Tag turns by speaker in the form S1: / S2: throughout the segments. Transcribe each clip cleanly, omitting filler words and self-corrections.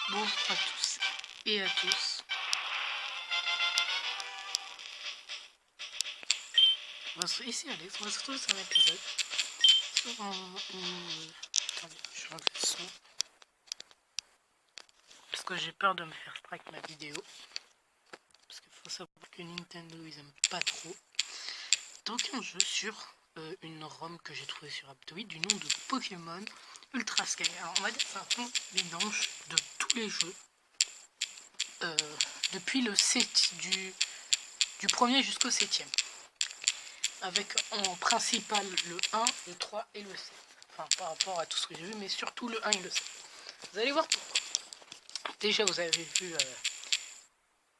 S1: Bonjour à tous et à tous. Ici Alex, on va se retrouver sur un épisode. Attendez, je enlève le son. Parce que j'ai peur de me faire strike ma vidéo. Parce qu'il faut savoir que Nintendo ils aiment pas trop. Donc un jeu sur une ROM que j'ai trouvé sur Aptoide du nom de Pokémon Ultra Sky. Alors on va dire que c'est un peu mélange de tous les jeux. Depuis le 7 du premier jusqu'au 7ème. Avec en principal le 1, le 3 et le 7. Enfin, par rapport à tout ce que j'ai vu, mais surtout le 1 et le 7. Vous allez voir pourquoi. Déjà, vous avez vu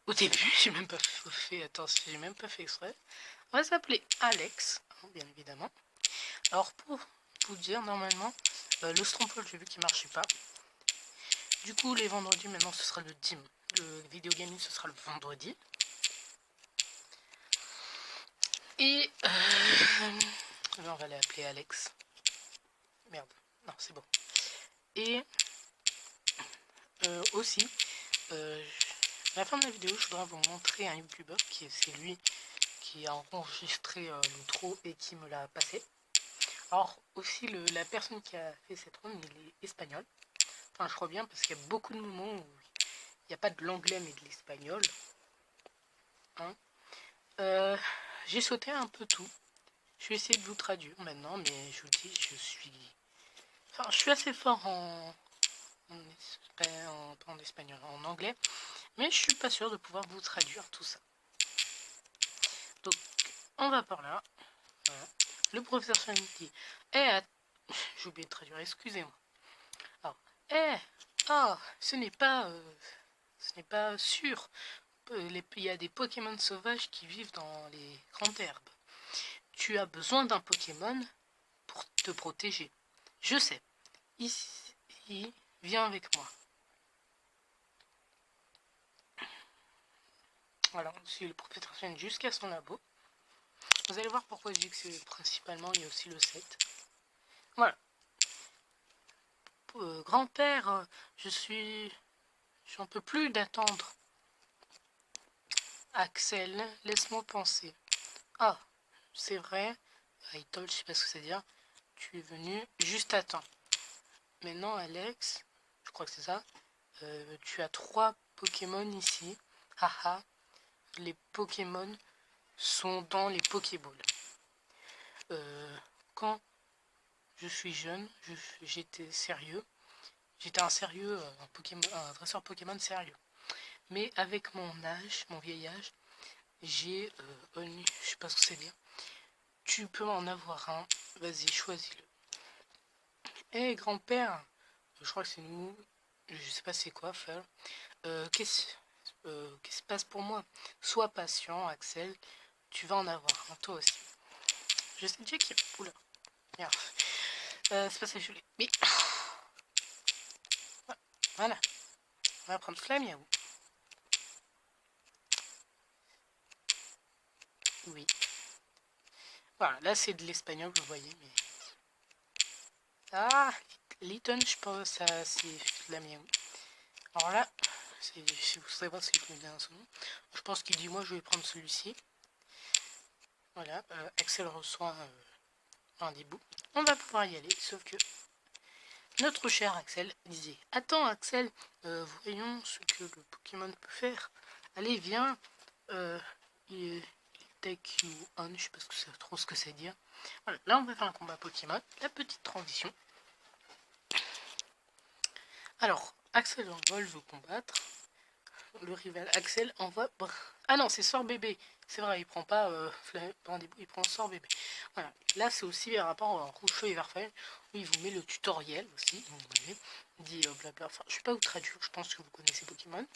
S1: au début, j'ai même pas fait, attention, j'ai même pas fait exprès. On va s'appeler Alex, hein, bien évidemment. Alors, pour vous dire, normalement, le Strompole, j'ai vu qu'il marchait pas. Du coup, les vendredis, maintenant, ce sera le dim. Le vidéo gaming, ce sera le vendredi. Et on va l'appeler Alex. Merde, non, c'est bon. Et aussi, à la fin de la vidéo, je voudrais vous montrer un youtubeur qui c'est lui qui a enregistré l'intro et qui me l'a passé. Alors aussi la personne qui a fait cette ronde, il est espagnol. Enfin je crois bien parce qu'il y a beaucoup de moments où il n'y a pas de l'anglais mais de l'espagnol. Hein. J'ai sauté un peu tout. Je vais essayer de vous traduire maintenant, mais je vous dis, je suis assez fort en espagnol, en anglais, mais je suis pas sûr de pouvoir vous traduire tout ça. Donc, on va par là. Voilà. Le professeur Chan dit j'ai oublié de traduire, excusez-moi. Alors, ce n'est pas sûr. Il y a des Pokémon sauvages qui vivent dans les grandes herbes. Tu as besoin d'un Pokémon pour te protéger. Je sais. Ici, viens avec moi. Alors, on suit le professeur Chan jusqu'à son labo. Vous allez voir pourquoi je dis que c'est principalement, il y a aussi le 7. Voilà. Grand-père, j'en peux plus d'attendre. Axel, laisse-moi penser. Ah, c'est vrai. Aitol, je sais pas ce que c'est dire. Tu es venu juste à temps. Maintenant, Alex, je crois que c'est ça. Tu as 3 Pokémon ici. Haha. Les Pokémon sont dans les Pokéballs. Quand je suis jeune, j'étais sérieux. J'étais un dresseur Pokémon sérieux. Mais avec mon âge, mon vieil âge, j'ai je sais pas ce que c'est dire. Tu peux en avoir un. Vas-y, choisis-le. Hé, grand-père, je crois que c'est nous. Je sais pas c'est quoi faire. Qu'est-ce qui se passe pour moi? Sois patient, Axel. Tu vas en avoir un, toi aussi. Je sais déjà qu'il y a. Oula, merde. C'est pas ça que je voulais. Mais. Voilà. On va prendre Flamiaou. Oui. Voilà, là c'est de l'espagnol, vous voyez, mais. Ah, Lytton, je pense, ça c'est Flamiaou. Alors là, si vous savez pas ce qu'il me bien son nom, je pense qu'il dit moi je vais prendre celui-ci. Voilà, Axel reçoit un des bouts. On va pouvoir y aller, sauf que notre cher Axel disait attends Axel, voyons ce que le Pokémon peut faire. Allez, viens. Il take you on, je sais pas trop ce que c'est dire. Voilà, là on va faire un combat Pokémon. La petite transition. Alors, Axel en vol veut combattre. Le rival Axel envoie. Ah non, c'est Sort Bébé. C'est vrai, il prend pas il prend Sort Bébé. Voilà. Là, c'est aussi par rapport à Rouge Feu et Verfeuille, où il vous met le tutoriel aussi. Vous voyez, il dit blabla. Enfin, je ne vais pas vous traduire, je pense que vous connaissez Pokémon.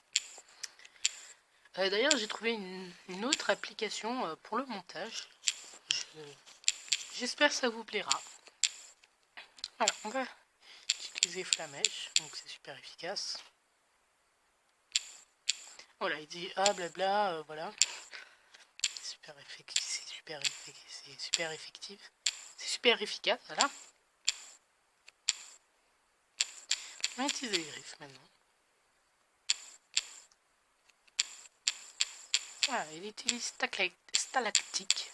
S1: D'ailleurs, j'ai trouvé une autre application pour le montage. J'espère que ça vous plaira. Voilà, on va utiliser Flamèche, donc c'est super efficace. Voilà, il dit ah blabla, voilà. C'est super effectif, c'est super effectif. C'est super efficace, voilà. On va utiliser les griffes maintenant. Ah, il utilise stalactique.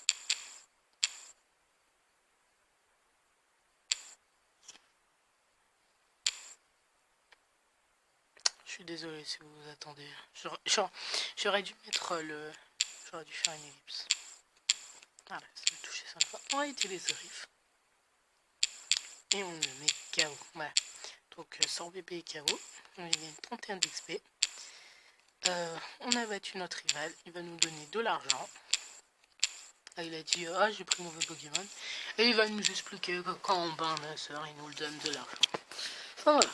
S1: Je suis désolé si vous vous attendez. J'aurais dû mettre le... J'aurais dû faire une ellipse. Ah là, ça m'a touché 5 fois. On va utiliser le riff. Et on le met KO. Voilà. Donc 100 BP et KO. On lui donne 31 d'XP. On a battu notre rival. Il va nous donner de l'argent. Ah, il a dit ah j'ai pris mauvais Pokémon. Et il va nous expliquer que quand on bat un sœur, il nous le donne de l'argent. Enfin voilà.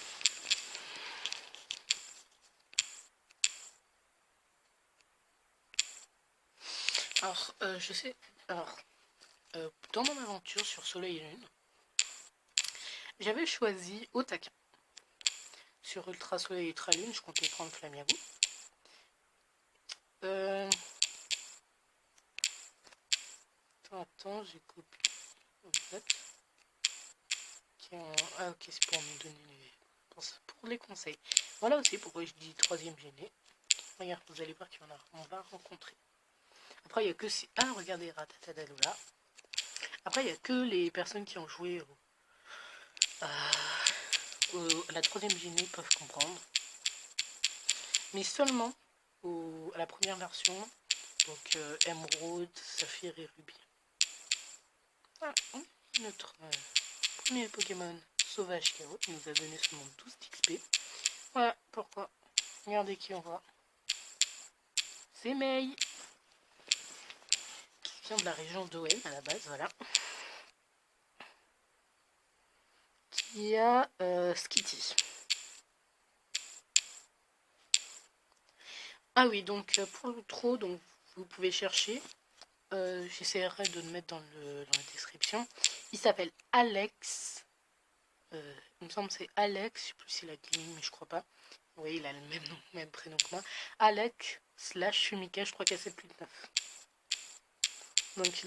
S1: Alors je sais. Alors dans mon aventure sur Soleil et Lune, j'avais choisi Otaka. Sur Ultra Soleil et Ultra Lune, je comptais prendre Flamiago. Attends, j'ai copié. Ah ok, c'est pour nous donner pour les conseils. Voilà aussi pourquoi je dis troisième gêné. Regarde, vous allez voir qu'on va rencontrer. Après, il n'y a que si... Ah, regardez, Ratatadalola. Après, il n'y a que les personnes qui ont joué à la troisième gênée peuvent comprendre. Mais seulement à la première version, donc Emeraude, Saphir et Ruby. Ah, notre premier Pokémon sauvage KO, qui nous a donné seulement 12 d'XP. Voilà pourquoi. Regardez qui on voit. C'est Mei, qui vient de la région d'Owen à la base, voilà. Qui a Skitty. Ah oui, donc pour le trop, donc vous pouvez chercher. J'essaierai de le mettre dans la description. Il s'appelle Alex. Il me semble que c'est Alex. Je sais plus s'il a gaming, mais je crois pas. Oui, il a le même nom, même prénom que moi. Alex / Shumika, je crois qu'elle c'est plus de 9. Donc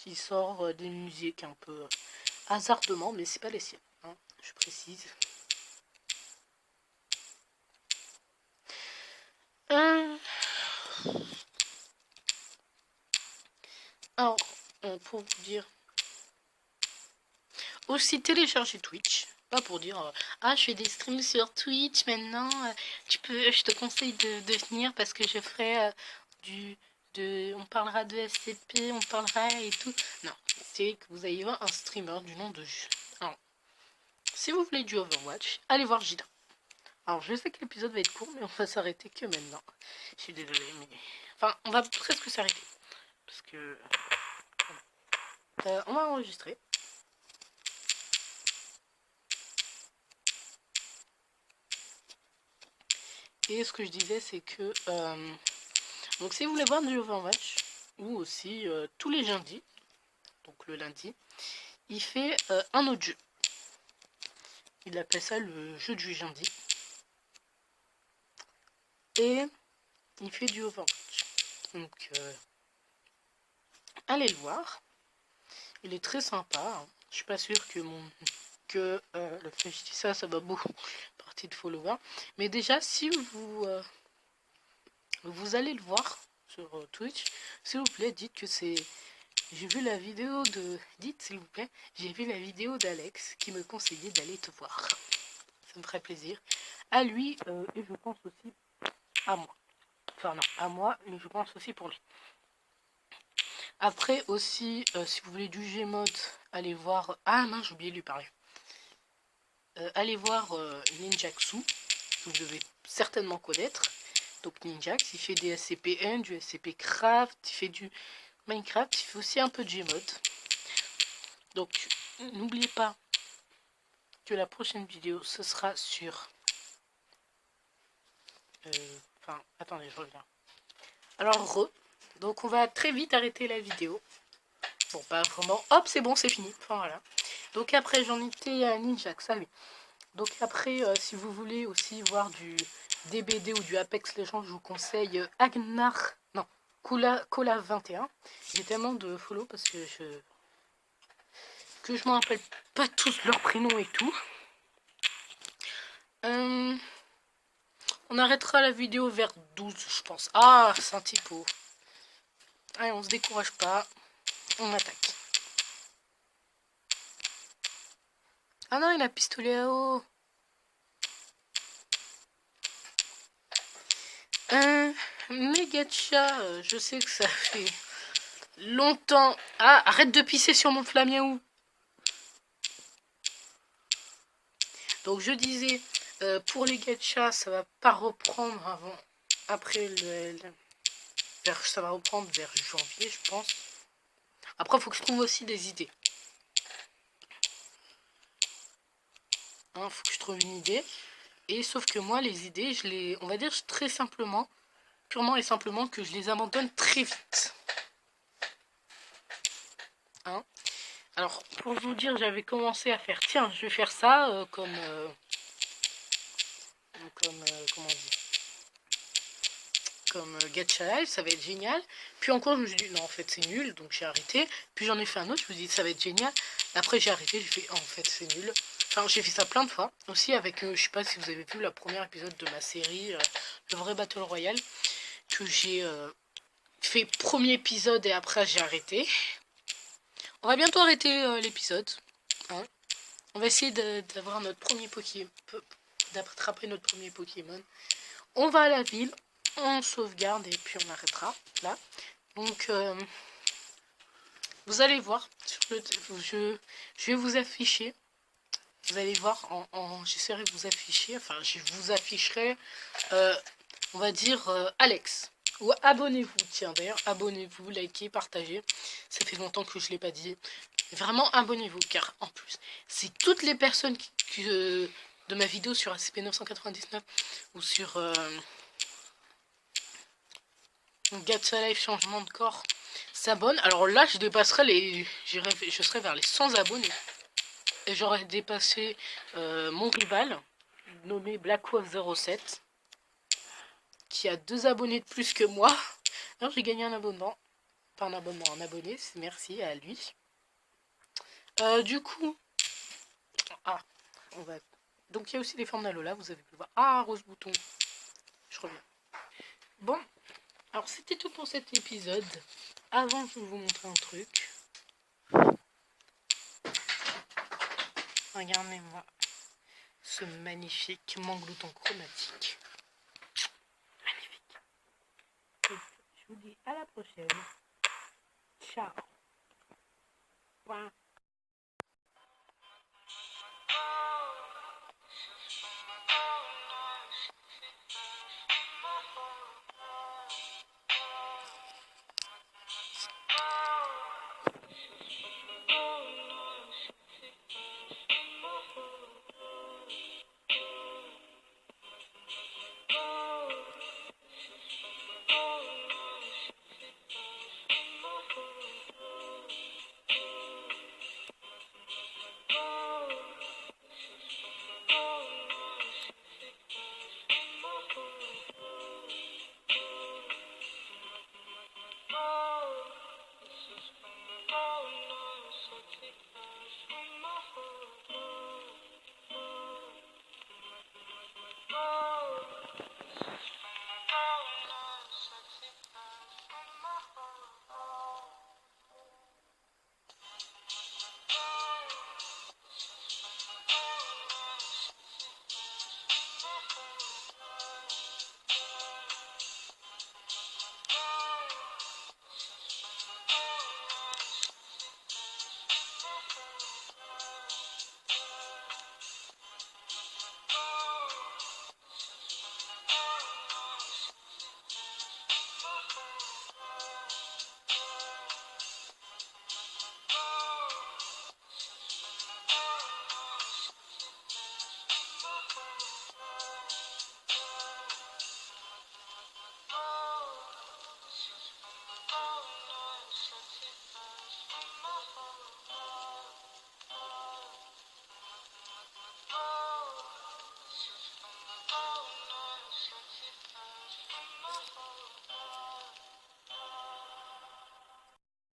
S1: il sort des musiques un peu hasardement, mais c'est pas les siennes, hein, je précise. Alors, pour vous dire, aussi télécharger Twitch. Pas pour dire ah je fais des streams sur Twitch maintenant, je te conseille de venir parce que je ferai on parlera de SCP, on parlera et tout. Non, c'est que vous allez voir un streamer du nom de alors, si vous voulez du Overwatch, allez voir Jida. Alors je sais que l'épisode va être court, mais on va s'arrêter que maintenant. Je suis désolée, mais enfin on va presque s'arrêter parce que on va enregistrer. Et ce que je disais, c'est que donc si vous voulez voir du Overwatch, ou aussi tous les lundis, donc le lundi, il fait un autre jeu. Il appelle ça le jeu du lundi. Et il fait du Overwatch. Donc allez le voir. Il est très sympa. Hein. Je suis pas sûr que le fait que je dis ça va beaucoup partie de followers. Mais déjà, si vous allez le voir sur Twitch, s'il vous plaît, dites que c'est... J'ai vu la vidéo de... Dites, s'il vous plaît, j'ai vu la vidéo d'Alex qui me conseillait d'aller te voir. Ça me ferait plaisir. À lui, et je pense aussi à moi. Enfin non, à moi, mais je pense aussi pour lui. Après aussi, si vous voulez du Gmod, allez voir... Ah mince, j'ai oublié de lui parler. Allez voir Ninjaxu, que vous devez certainement connaître. Donc Ninjax, il fait des SCPN, du SCP Craft, il fait du Minecraft, il fait aussi un peu de Gmod. Donc n'oubliez pas que la prochaine vidéo, ce sera sur... Enfin, attendez, je reviens. Alors, donc on va très vite arrêter la vidéo. Bon, pas vraiment. Hop, c'est bon, c'est fini. Enfin, voilà. Donc après, j'en étais à Ninjax, ça oui. Donc après, si vous voulez aussi voir du DBD ou du Apex Legends, je vous conseille Agnar... Non, Cola 21. J'ai tellement de follow parce que je m'en rappelle pas tous leurs prénoms et tout. On arrêtera la vidéo vers 12, je pense. Ah, c'est un typo. Allez, on se décourage pas. On attaque. Ah non, il a pistolet à eau. Méga chat, je sais que ça fait longtemps. Ah, arrête de pisser sur mon flamiaou. Donc je disais, pour les gachas, ça va pas reprendre avant, après ça va reprendre vers janvier, je pense. Après, il faut que je trouve aussi des idées. Hein, faut que je trouve une idée. Et sauf que moi, les idées, on va dire très simplement, purement et simplement, que je les abandonne très vite. Hein. Alors, pour vous dire, j'avais commencé à faire, tiens, je vais faire ça comment on dit, comme Gacha Live, ça va être génial. Puis encore, je me suis dit, non, en fait, c'est nul, donc j'ai arrêté. Puis j'en ai fait un autre, je me suis dit, ça va être génial. Après, j'ai arrêté, j'ai fait, oh, en fait, c'est nul. Enfin, j'ai fait ça plein de fois. Aussi avec, je sais pas si vous avez vu le premier épisode de ma série, le vrai Battle Royale, que j'ai fait premier épisode et après j'ai arrêté. On va bientôt arrêter l'épisode. Hein. On va essayer d'avoir notre premier Pokémon, d'attraper notre premier Pokémon. On va à la ville, on sauvegarde et puis on arrêtera là. Donc vous allez voir, je vais vous afficher. Vous allez voir, j'essaierai de vous afficher, enfin je vous afficherai, on va dire Alex. Ou abonnez-vous, tiens d'ailleurs, abonnez-vous, likez, partagez. Ça fait longtemps que je ne l'ai pas dit. Vraiment abonnez-vous, car en plus, c'est toutes les personnes de ma vidéo sur ACP999 ou sur Gacha Life changement de corps s'abonnent. Alors là, je dépasserai je serai vers les 100 abonnés. Et j'aurais dépassé mon rival, nommé BlackWolf07, qui a 2 abonnés de plus que moi. Alors j'ai gagné un abonnement. Pas un abonnement, un abonné. Merci à lui. Du coup... Ah, on va... Donc il y a aussi les formes d'Alola, vous avez pu le voir. Ah, rose bouton. Je reviens. Bon, alors c'était tout pour cet épisode. Avant, je vais vous montrer un truc. Regardez-moi ce magnifique manglouton chromatique. Magnifique. Et je vous dis à la prochaine. Ciao.